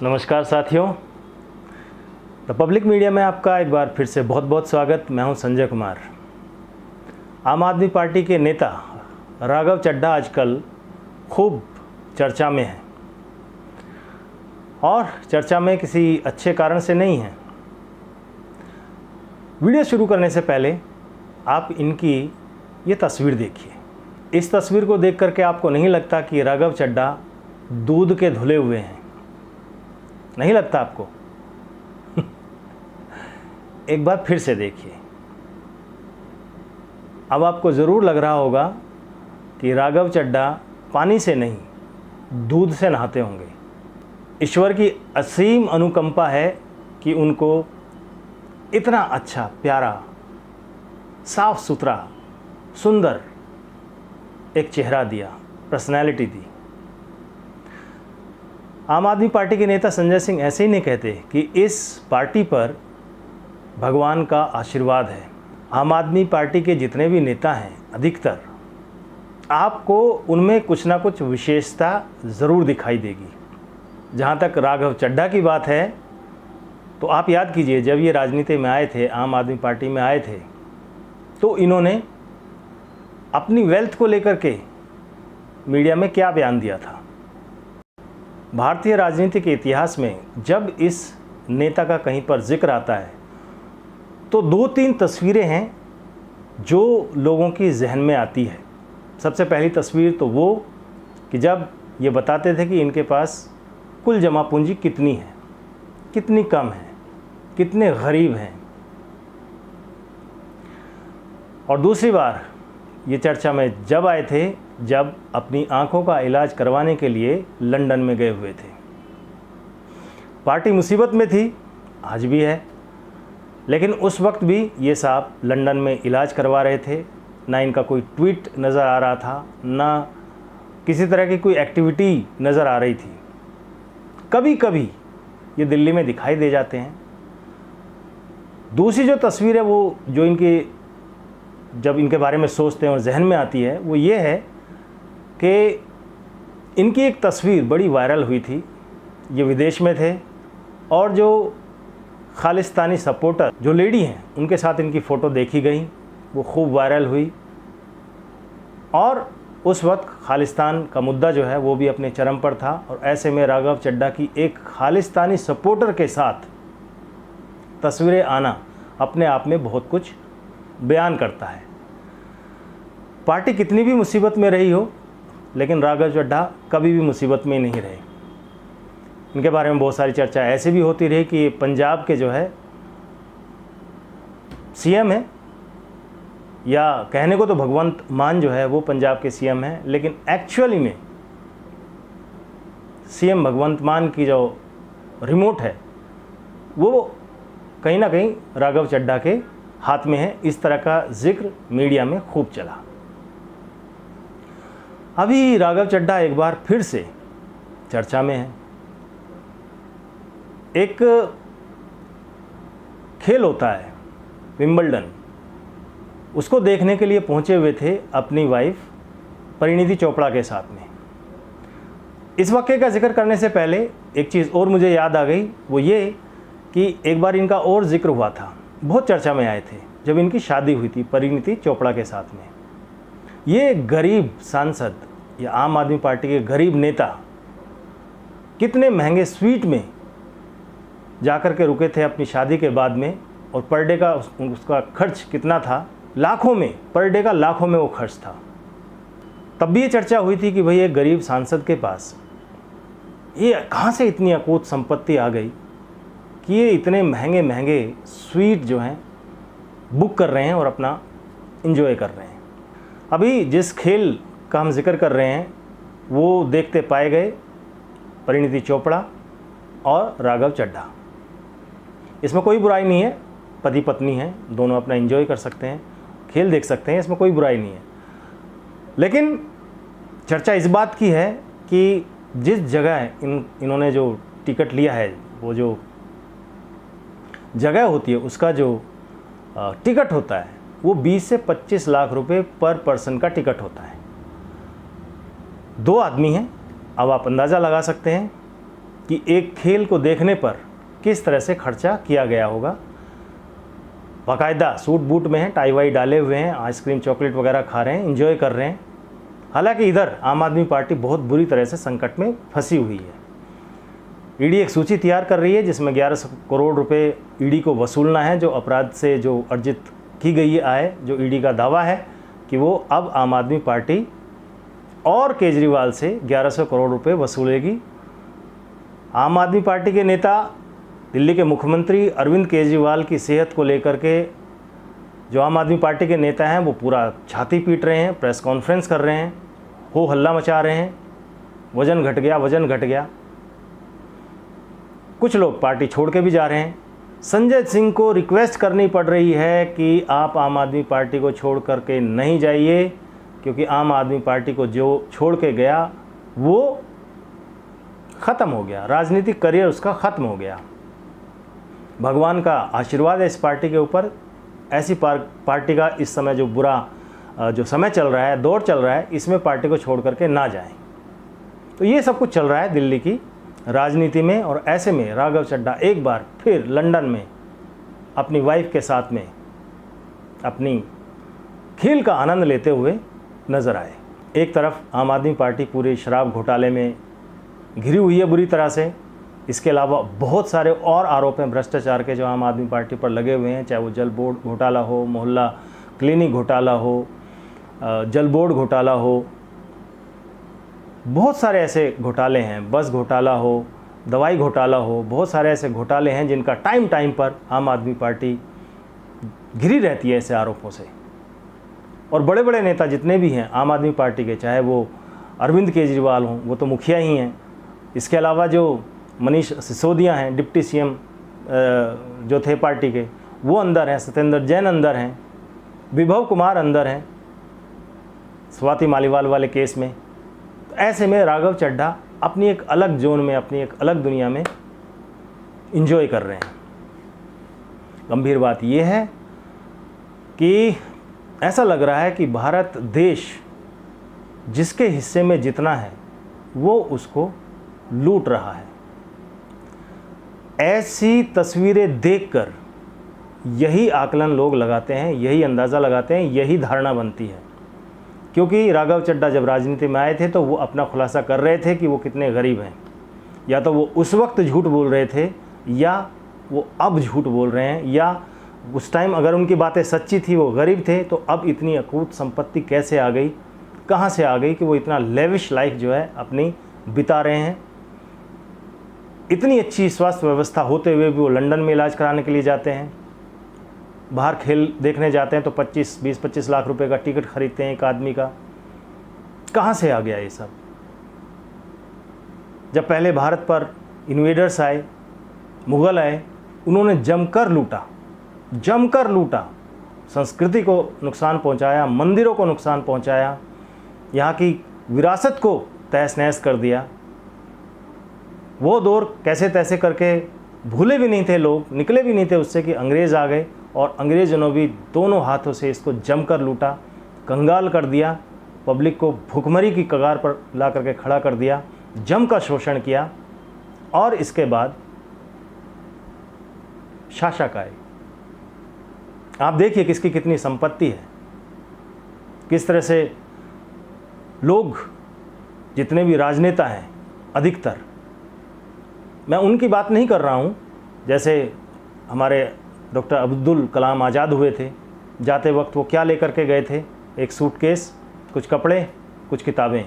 नमस्कार साथियों, the public media में आपका एक बार फिर से बहुत बहुत स्वागत। मैं हूं संजय कुमार। आम आदमी पार्टी के नेता राघव चड्ढा आजकल खूब चर्चा में हैं और चर्चा में किसी अच्छे कारण से नहीं है। वीडियो शुरू करने से पहले आप इनकी ये तस्वीर देखिए। इस तस्वीर को देख करके आपको नहीं लगता कि राघव चड्ढा दूध के धुले हुए हैं? नहीं लगता आपको? एक बार फिर से देखिए। अब आपको ज़रूर लग रहा होगा कि राघव चड्ढा पानी से नहीं दूध से नहाते होंगे। ईश्वर की असीम अनुकंपा है कि उनको इतना अच्छा, प्यारा, साफ सुथरा, सुंदर एक चेहरा दिया, पर्सनैलिटी दी। आम आदमी पार्टी के नेता संजय सिंह ऐसे ही नहीं कहते कि इस पार्टी पर भगवान का आशीर्वाद है। आम आदमी पार्टी के जितने भी नेता हैं, अधिकतर आपको उनमें कुछ ना कुछ विशेषता ज़रूर दिखाई देगी। जहाँ तक राघव चड्ढा की बात है तो आप याद कीजिए, जब ये राजनीति में आए थे, आम आदमी पार्टी में आए थे, तो इन्होंने अपनी वेल्थ को लेकर के मीडिया में क्या बयान दिया था। भारतीय राजनीति के इतिहास में जब इस नेता का कहीं पर जिक्र आता है तो 2-3 तस्वीरें हैं जो लोगों की जहन में आती है। सबसे पहली तस्वीर तो वो कि जब ये बताते थे कि इनके पास कुल जमा पूंजी कितनी है, कितनी कम है, कितने गरीब हैं। और दूसरी बार ये चर्चा में जब आए थे, जब अपनी आंखों का इलाज करवाने के लिए लंदन में गए हुए थे। पार्टी मुसीबत में थी, आज भी है, लेकिन उस वक्त भी ये साहब लंदन में इलाज करवा रहे थे। ना इनका कोई ट्वीट नज़र आ रहा था, ना किसी तरह की कोई एक्टिविटी नज़र आ रही थी। कभी कभी ये दिल्ली में दिखाई दे जाते हैं। दूसरी जो तस्वीर है, वो जो इनकी जब इनके बारे में सोचते हैं और जहन में आती है, वो ये है कि इनकी एक तस्वीर बड़ी वायरल हुई थी। ये विदेश में थे और जो खालिस्तानी सपोर्टर जो लेडी हैं, उनके साथ इनकी फ़ोटो देखी गई, वो खूब वायरल हुई। और उस वक्त खालिस्तान का मुद्दा जो है वो भी अपने चरम पर था। और ऐसे में राघव चड्ढा की एक खालिस्तानी सपोर्टर के साथ तस्वीरें आना अपने आप में बहुत कुछ बयान करता है। पार्टी कितनी भी मुसीबत में रही हो, लेकिन राघव चड्ढा कभी भी मुसीबत में नहीं रहे। इनके बारे में बहुत सारी चर्चा ऐसे भी होती रही कि पंजाब के जो है सीएम है, या कहने को तो भगवंत मान जो है वो पंजाब के सीएम है, लेकिन एक्चुअली में सीएम भगवंत मान की जो रिमोट है वो कहीं ना कहीं राघव चड्ढा के हाथ में है। इस तरह का जिक्र मीडिया में खूब चला। अभी राघव चड्ढा एक बार फिर से चर्चा में है। एक खेल होता है विंबलडन, उसको देखने के लिए पहुंचे हुए थे अपनी वाइफ परिणीति चोपड़ा के साथ में। इस वाक़ये का जिक्र करने से पहले एक चीज़ और मुझे याद आ गई, वो ये कि एक बार इनका और जिक्र हुआ था, बहुत चर्चा में आए थे जब इनकी शादी हुई थी परिणीति चोपड़ा के साथ में। ये गरीब सांसद या आम आदमी पार्टी के गरीब नेता कितने महंगे स्वीट में जाकर के रुके थे अपनी शादी के बाद में, और पर डे का उसका खर्च कितना था, लाखों में, पर डे का लाखों में वो खर्च था। तब भी ये चर्चा हुई थी कि भाई एक गरीब सांसद के पास ये कहाँ से इतनी अकूत संपत्ति आ गई कि ये इतने महंगे महंगे स्वीट जो हैं बुक कर रहे हैं और अपना एंजॉय कर रहे हैं। अभी जिस खेल का हम जिक्र कर रहे हैं वो देखते पाए गए परिणीति चोपड़ा और राघव चड्ढा। इसमें कोई बुराई नहीं है, पति पत्नी हैं, दोनों अपना एंजॉय कर सकते हैं, खेल देख सकते हैं, इसमें कोई बुराई नहीं है। लेकिन चर्चा इस बात की है कि जिस जगह इन्होंने जो टिकट लिया है, वो जो जगह होती है उसका जो टिकट होता है वो 20 से 25 लाख रुपए पर पर्सन का टिकट होता है। 2 आदमी हैं, अब आप अंदाज़ा लगा सकते हैं कि एक खेल को देखने पर किस तरह से खर्चा किया गया होगा। बाकायदा सूट बूट में हैं, टाई वाई डाले हुए हैं, आइसक्रीम चॉकलेट वगैरह खा रहे हैं, एंजॉय कर रहे हैं। हालांकि इधर आम आदमी पार्टी बहुत बुरी तरह से संकट में फंसी हुई है। ईडी एक सूची तैयार कर रही है जिसमें 1100 करोड़ रुपए ईडी को वसूलना है, जो अपराध से जो अर्जित की गई है आय, जो ईडी का दावा है कि वो अब आम आदमी पार्टी और केजरीवाल से 1100 करोड़ रुपए वसूलेगी। आम आदमी पार्टी के नेता दिल्ली के मुख्यमंत्री अरविंद केजरीवाल की सेहत को लेकर के जो आम आदमी पार्टी के नेता हैं वो पूरा छाती पीट रहे हैं, प्रेस कॉन्फ्रेंस कर रहे हैं, हो हल्ला मचा रहे हैं, वज़न घट गया, वज़न घट गया। कुछ लोग पार्टी छोड़ के भी जा रहे हैं। संजय सिंह को रिक्वेस्ट करनी पड़ रही है कि आप आम आदमी पार्टी को छोड़ करके नहीं जाइए, क्योंकि आम आदमी पार्टी को जो छोड़ के गया वो ख़त्म हो गया, राजनीतिक करियर उसका ख़त्म हो गया। भगवान का आशीर्वाद है इस पार्टी के ऊपर। ऐसी पार्टी का इस समय जो बुरा जो समय चल रहा है, दौर चल रहा है, इसमें पार्टी को छोड़ करके ना जाएं। तो ये सब कुछ चल रहा है दिल्ली की राजनीति में। और ऐसे में राघव चड्ढा एक बार फिर लंदन में अपनी वाइफ के साथ में अपनी खेल का आनंद लेते हुए नज़र आए। एक तरफ आम आदमी पार्टी पूरे शराब घोटाले में घिरी हुई है बुरी तरह से। इसके अलावा बहुत सारे और आरोप हैं भ्रष्टाचार के जो आम आदमी पार्टी पर लगे हुए हैं, चाहे वो जल बोर्ड घोटाला हो, मोहल्ला क्लिनिक घोटाला हो, जल बोर्ड घोटाला हो, बहुत सारे ऐसे घोटाले हैं, बस घोटाला हो, दवाई घोटाला हो, बहुत सारे ऐसे घोटाले हैं जिनका टाइम टाइम पर आम आदमी पार्टी घिरी रहती है ऐसे आरोपों से। और बड़े बड़े नेता जितने भी हैं आम आदमी पार्टी के, चाहे वो अरविंद केजरीवाल हों, वो तो मुखिया ही हैं। इसके अलावा जो मनीष सिसोदिया हैं, डिप्टी सीएम जो थे पार्टी के, वो अंदर हैं, सत्येंद्र जैन अंदर हैं, विभव कुमार अंदर हैं स्वाति मालीवाल वाले केस में। तो ऐसे में राघव चड्ढा अपनी एक अलग जोन में, अपनी एक अलग दुनिया में एंजॉय कर रहे हैं। गंभीर बात यह है कि ऐसा लग रहा है कि भारत देश जिसके हिस्से में जितना है वो उसको लूट रहा है। ऐसी तस्वीरें देखकर यही आकलन लोग लगाते हैं, यही अंदाज़ा लगाते हैं, यही धारणा बनती है। क्योंकि राघव चड्ढा जब राजनीति में आए थे तो वो अपना खुलासा कर रहे थे कि वो कितने गरीब हैं। या तो वो उस वक्त झूठ बोल रहे थे या वो अब झूठ बोल रहे हैं, या उस टाइम अगर उनकी बातें सच्ची थी, वो गरीब थे, तो अब इतनी अकूत संपत्ति कैसे आ गई, कहाँ से आ गई कि वो इतना लेविश लाइफ जो है अपनी बिता रहे हैं। इतनी अच्छी स्वास्थ्य व्यवस्था होते हुए भी वो लंदन में इलाज कराने के लिए जाते हैं, बाहर खेल देखने जाते हैं तो 20-25 लाख रुपए का टिकट खरीदते हैं एक आदमी का। कहाँ से आ गया ये सब? जब पहले भारत पर इन्वेडर्स आए, मुग़ल आए, उन्होंने जमकर लूटा, संस्कृति को नुकसान पहुंचाया, मंदिरों को नुकसान पहुंचाया, यहाँ की विरासत को तहस नहस कर दिया। वो दौर कैसे तैसे करके भूले भी नहीं थे लोग, निकले भी नहीं थे उससे कि अंग्रेज़ आ गए और अंग्रेज़ों ने भी दोनों हाथों से इसको जमकर लूटा, कंगाल कर दिया, पब्लिक को भुखमरी की कगार पर ला करके खड़ा कर दिया, जमकर शोषण किया। और इसके बाद शासक आए। आप देखिए किसकी कितनी संपत्ति है, किस तरह से लोग, जितने भी राजनेता हैं अधिकतर, मैं उनकी बात नहीं कर रहा हूँ, जैसे हमारे डॉक्टर अब्दुल कलाम आज़ाद हुए थे, जाते वक्त वो क्या लेकर के गए थे? एक सूटकेस, कुछ कपड़े, कुछ किताबें,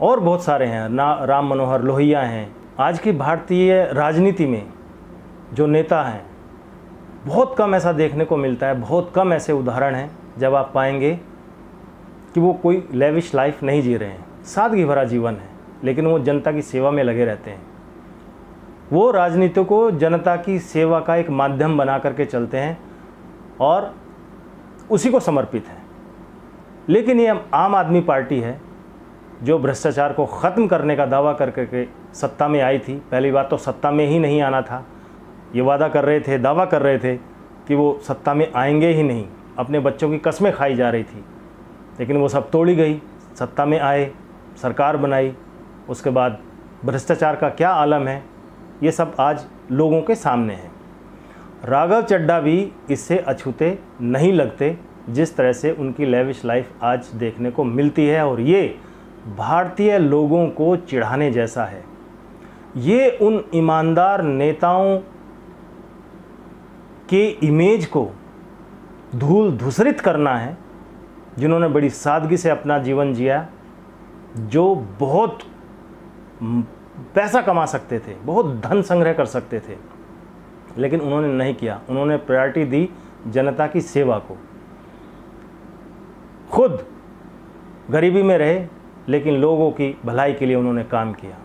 और बहुत सारे हैं ना, राम मनोहर लोहिया हैं। आज की भारतीय राजनीति में जो नेता हैं, बहुत कम ऐसा देखने को मिलता है, बहुत कम ऐसे उदाहरण हैं जब आप पाएंगे कि वो कोई लेविश लाइफ नहीं जी रहे हैं, सादगी भरा जीवन है, लेकिन वो जनता की सेवा में लगे रहते हैं। वो राजनीति को जनता की सेवा का एक माध्यम बना करके चलते हैं और उसी को समर्पित हैं। लेकिन ये आम आदमी पार्टी है जो भ्रष्टाचार को ख़त्म करने का दावा करके सत्ता में आई थी। पहली बात तो सत्ता में ही नहीं आना था, ये वादा कर रहे थे, दावा कर रहे थे कि वो सत्ता में आएंगे ही नहीं, अपने बच्चों की कस्में खाई जा रही थी, लेकिन वो सब तोड़ी गई। सत्ता में आए, सरकार बनाई, उसके बाद भ्रष्टाचार का क्या आलम है, ये सब आज लोगों के सामने है। राघव चड्ढा भी इससे अछूते नहीं लगते, जिस तरह से उनकी लेविश लाइफ आज देखने को मिलती है, और ये भारतीय लोगों को चिढ़ाने जैसा है। ये उन ईमानदार नेताओं के इमेज को धूल धूसरित करना है जिन्होंने बड़ी सादगी से अपना जीवन जिया, जो बहुत पैसा कमा सकते थे, बहुत धन संग्रह कर सकते थे, लेकिन उन्होंने नहीं किया। उन्होंने प्रायोरिटी दी जनता की सेवा को। खुद गरीबी में रहे, लेकिन लोगों की भलाई के लिए उन्होंने काम किया।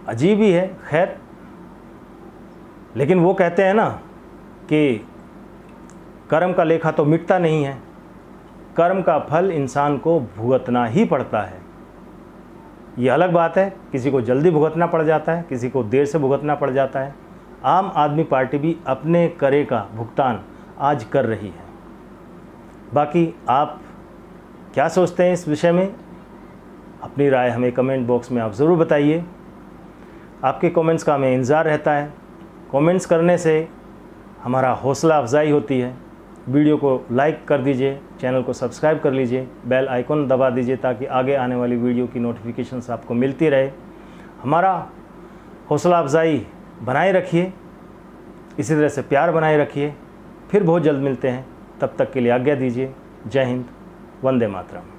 अजीब ही है, खैर। लेकिन वो कहते हैं ना कि कर्म का लेखा तो मिटता नहीं है, कर्म का फल इंसान को भुगतना ही पड़ता है। ये अलग बात है, किसी को जल्दी भुगतना पड़ जाता है, किसी को देर से भुगतना पड़ जाता है। आम आदमी पार्टी भी अपने करे का भुगतान आज कर रही है। बाकी आप क्या सोचते हैं इस विषय में? अपनी राय हमें कमेंट बॉक्स में आप ज़रूर बताइए। आपके कमेंट्स का हमें इंतज़ार रहता है। कमेंट्स करने से हमारा हौसला अफजाई होती है। वीडियो को लाइक कर दीजिए, चैनल को सब्सक्राइब कर लीजिए, बेल आइकन दबा दीजिए ताकि आगे आने वाली वीडियो की नोटिफिकेशंस आपको मिलती रहे। हमारा हौसला अफजाई बनाए रखिए, इसी तरह से प्यार बनाए रखिए। फिर बहुत जल्द मिलते हैं, तब तक के लिए आज्ञा दीजिए। जय हिंद, वंदे मातरम।